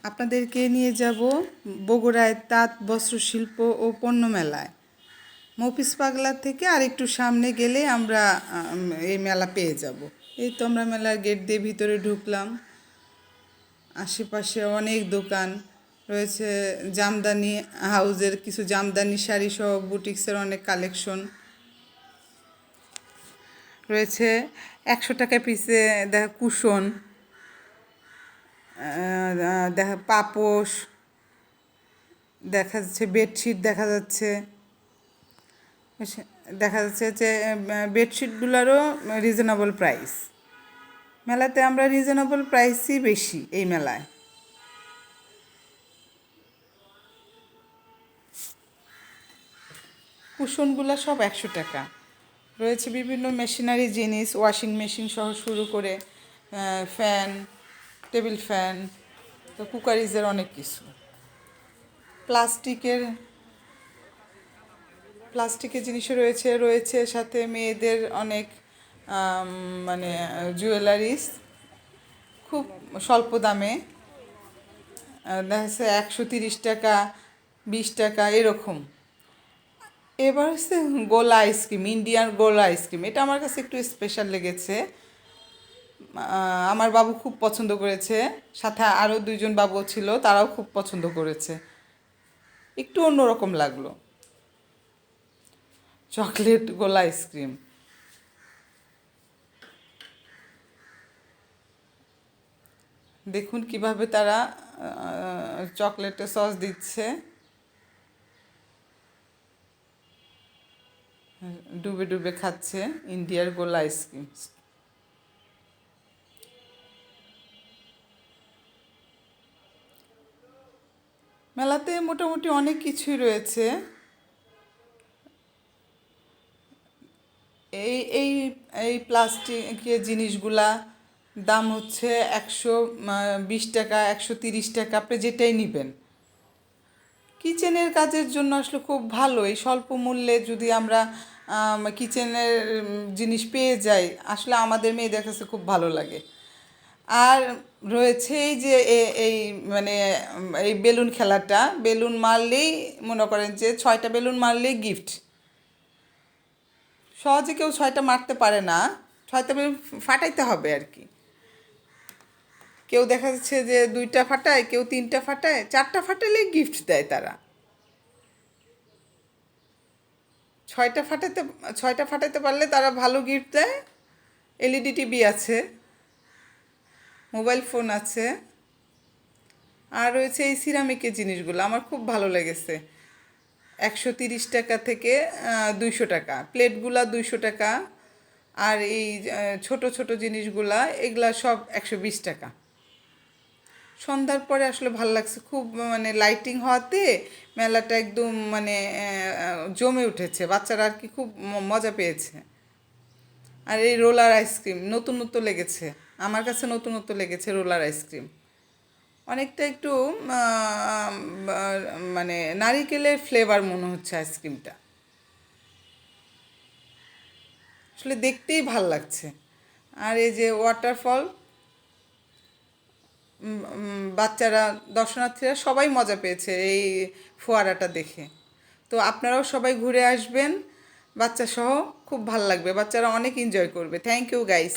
আপনাদেরকে নিয়ে যাব বগুড়ায় তাঁত বস্ত্রশিল্প ও পণ্য মেলায়। মফিজ পাগলা থেকে আরেকটু সামনে গেলে আমরা এই মেলা পেয়ে যাব। এই তো আমরা মেলার গেট দিয়ে ভিতরে ঢুকলাম। আশেপাশে অনেক দোকান রয়েছে, জামদানি হাউজের কিছু জামদানি শাড়ি সহ বুটিক্সের অনেক কালেকশন রয়েছে। 100 টাকা পিসে দেখা কুশন, দেখা পাপোশ দেখা যাচ্ছে, বেডশিট দেখা যাচ্ছে। দেখা যাচ্ছে যে বেডশিটগুলোরও রিজনেবল প্রাইস। মেলাতে আমরা রিজনেবল প্রাইসই বেশি এই মেলায়। কুশনগুলো সব 100 টাকা। রয়েছে বিভিন্ন মেশিনারি জিনিস, ওয়াশিং মেশিন সহ শুরু করে ফ্যান, টেবিল ফ্যান, তো কুকারিজের অনেক কিছু। প্লাস্টিকের জিনিসও রয়েছে সাথে মেয়েদের অনেক মানে জুয়েলারিস খুব স্বল্প দামে। দেখা যাচ্ছে 130 টাকা, 20 টাকা এরকম। এবার হচ্ছে গোলা আইসক্রিম, ইন্ডিয়ান গোলা আইসক্রিম, এটা আমার কাছে একটু স্পেশাল লেগেছে। আমার বাবু খুব পছন্দ করেছে, সাথে আরও 2জন বাবু ছিল, তারাও খুব পছন্দ করেছে। একটু অন্যরকম লাগলো চকলেট গোলা আইসক্রিম। দেখুন কিভাবে তারা চকলেটে সস দিচ্ছে, ডুবে ডুবে খাচ্ছে ইন্ডিয়ার গোলা আইসক্রিম। মেলাতে মোটামুটি অনেক কিছুই রয়েছে। এই এই এই প্লাস্টিকের জিনিসগুলা দাম হচ্ছে 120 টাকা, 130 টাকা, আপনি যেটাই নেবেন। কিচেনের কাজের জন্য আসলে খুব ভালো, এই স্বল্প মূল্যে যদি আমরা কিচেনের জিনিস পেয়ে যাই, আসলে আমাদের মেয়েদের কাছে খুব ভালো লাগে। আর রয়েছে এই যে এই মানে এই বেলুন খেলাটা, বেলুন মারলেই মনে করেন যে 6টা বেলুন মারলেই গিফট। সহজে কেউ 6টা মারতে পারে না, 6টা বেলুন ফাটাইতে হবে আর কি। কেউ দেখা যাচ্ছে যে 2টা ফাটায়, কেউ 3টা ফাটায়, 4টা ফাটালেই গিফট দেয় তারা। 6টা ফাটাতে 6টা ফাটাইতে পারলে তারা ভালো গিফট দেয়। এলইডি টিভি আছে, মোবাইল ফোন আছে, আর রয়েছে এই সিরামিকের জিনিসগুলো আমার খুব ভালো লেগেছে। 130 টাকা থেকে 200 টাকা, প্লেটগুলা 200 টাকা, আর এই ছোট ছোট জিনিসগুলা এগুলা সব 120 টাকা। সন্ধ্যার পরে আসলে ভালো লাগছে খুব, মানে লাইটিং হওয়াতে মেলাটা একদম মানে জমে উঠেছে, বাচ্চারা আর কি খুব মজা পেয়েছে। আর এই রোলার আইসক্রিম নতুনত্ব লেগেছে, আমার কাছে নতুনত্ব লেগেছে রোলার আইসক্রিম। অনেকটা একটু মানে নারিকেলের ফ্লেভার মনে হচ্ছে আইসক্রিমটা, আসলে দেখতেই ভাল লাগছে। আর এই যে ওয়াটারফল, বাচ্চারা, দর্শনার্থীরা সবাই মজা পেয়েছে এই ফোয়ারাটা দেখে। তো আপনারাও সবাই ঘুরে আসবেন বাচ্চা সহ, খুব ভাল লাগবে, বাচ্চারা অনেক এনজয় করবে। Thank you guys.